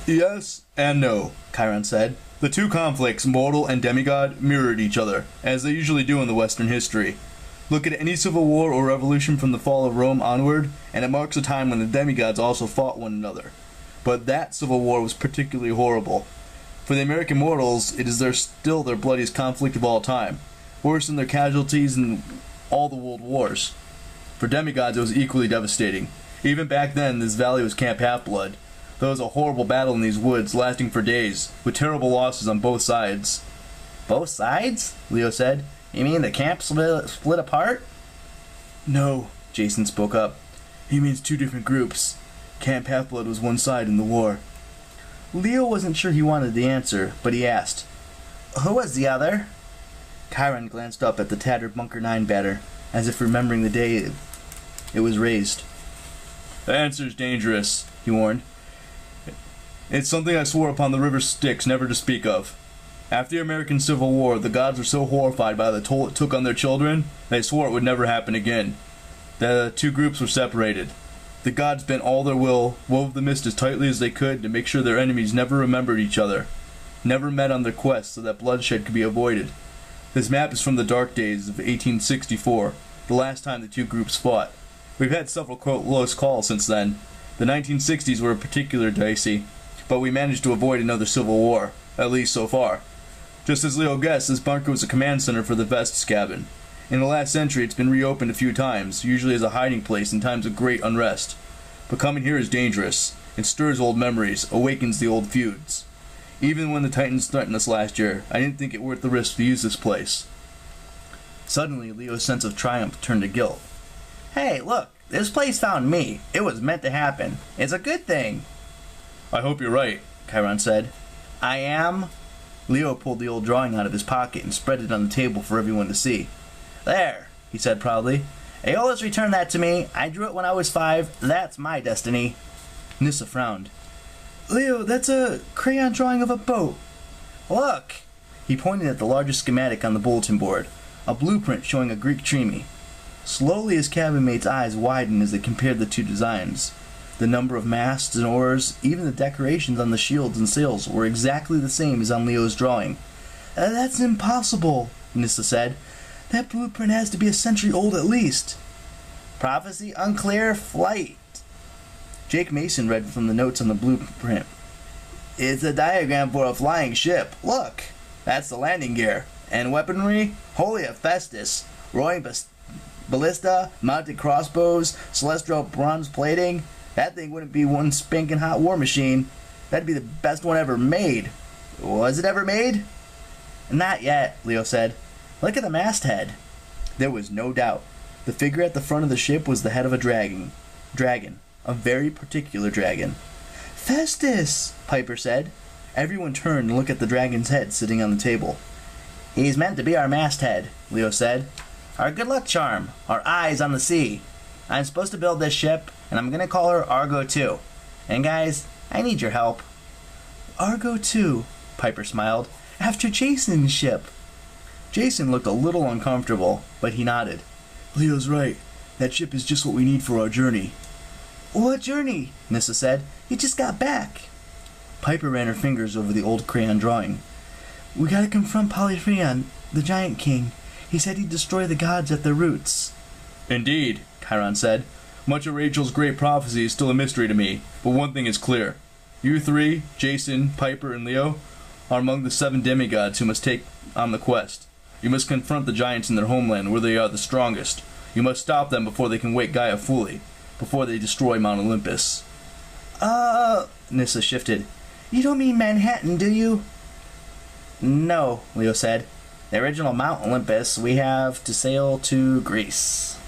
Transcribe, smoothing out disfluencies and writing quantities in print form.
Yes and no, Chiron said. The two conflicts, mortal and demigod, mirrored each other, as they usually do in the Western history. Look at any civil war or revolution from the fall of Rome onward, and it marks a time when the demigods also fought one another. But that civil war was particularly horrible. For the American mortals, it is still their bloodiest conflict of all time, worse than their casualties in all the world wars. For demigods, it was equally devastating. Even back then, this valley was Camp Half-Blood. There was a horrible battle in these woods, lasting for days, with terrible losses on both sides. Both sides? Leo said. You mean the camp split apart? No, Jason spoke up. He means two different groups. Camp Half-Blood was one side in the war. Leo wasn't sure he wanted the answer, but he asked. Who was the other? Chiron glanced up at the tattered Bunker 9 banner, as if remembering the day it was raised. The answer's dangerous, he warned. It's something I swore upon the river Styx never to speak of. After the American Civil War, the gods were so horrified by the toll it took on their children, they swore it would never happen again. The two groups were separated. The gods bent all their will, wove the mist as tightly as they could to make sure their enemies never remembered each other, never met on their quest so that bloodshed could be avoided. This map is from the dark days of 1864, the last time the two groups fought. We've had several close calls since then. The 1960s were particularly dicey, but we managed to avoid another civil war, at least so far. Just as Leo guessed, this bunker was a command center for the Vestas cabin. In the last century, it's been reopened a few times, usually as a hiding place in times of great unrest. But coming here is dangerous. It stirs old memories, awakens the old feuds. Even when the Titans threatened us last year, I didn't think it worth the risk to use this place. Suddenly, Leo's sense of triumph turned to guilt. Hey, look, this place found me. It was meant to happen. It's a good thing. I hope you're right, Chiron said. I am. Leo pulled the old drawing out of his pocket and spread it on the table for everyone to see. There, he said proudly. Aeolus returned that to me. I drew it when I was 5. That's my destiny. Nyssa frowned. Leo, that's a crayon drawing of a boat. Look! He pointed at the largest schematic on the bulletin board, a blueprint showing a Greek treme. Slowly his cabin mate's eyes widened as they compared the two designs. The number of masts and oars, even the decorations on the shields and sails were exactly the same as on Leo's drawing. That's impossible, Nyssa said. That blueprint has to be a century old at least. Prophecy unclear, flight. Jake Mason read from the notes on the blueprint. It's a diagram for a flying ship. Look, that's the landing gear. And weaponry? Holy Hephaestus. Roaring ballista, mounted crossbows, celestial bronze plating. That thing wouldn't be one spanking hot war machine. That'd be the best one ever made. Was it ever made? Not yet, Leo said. Look at the masthead. There was no doubt. The figure at the front of the ship was the head of a dragon. A very particular dragon. Festus, Piper said. Everyone turned and looked at the dragon's head sitting on the table. He's meant to be our masthead, Leo said. Our good luck charm, our eyes on the sea. I'm supposed to build this ship, and I'm going to call her Argo 2. And guys, I need your help. Argo 2, Piper smiled. After Jason's ship. Jason looked a little uncomfortable, but he nodded. Leo's right. That ship is just what we need for our journey. What journey? Nyssa said. You just got back. Piper ran her fingers over the old crayon drawing. We gotta confront Polypheon, the giant king. He said he'd destroy the gods at their roots. Indeed, Chiron said. Much of Rachel's great prophecy is still a mystery to me, but one thing is clear. You three, Jason, Piper, and Leo, are among the 7 demigods who must take on the quest. You must confront the giants in their homeland where they are the strongest. You must stop them before they can wake Gaia fully, before they destroy Mount Olympus. Nyssa shifted. You don't mean Manhattan, do you? No, Leo said. The original Mount Olympus, we have to sail to Greece.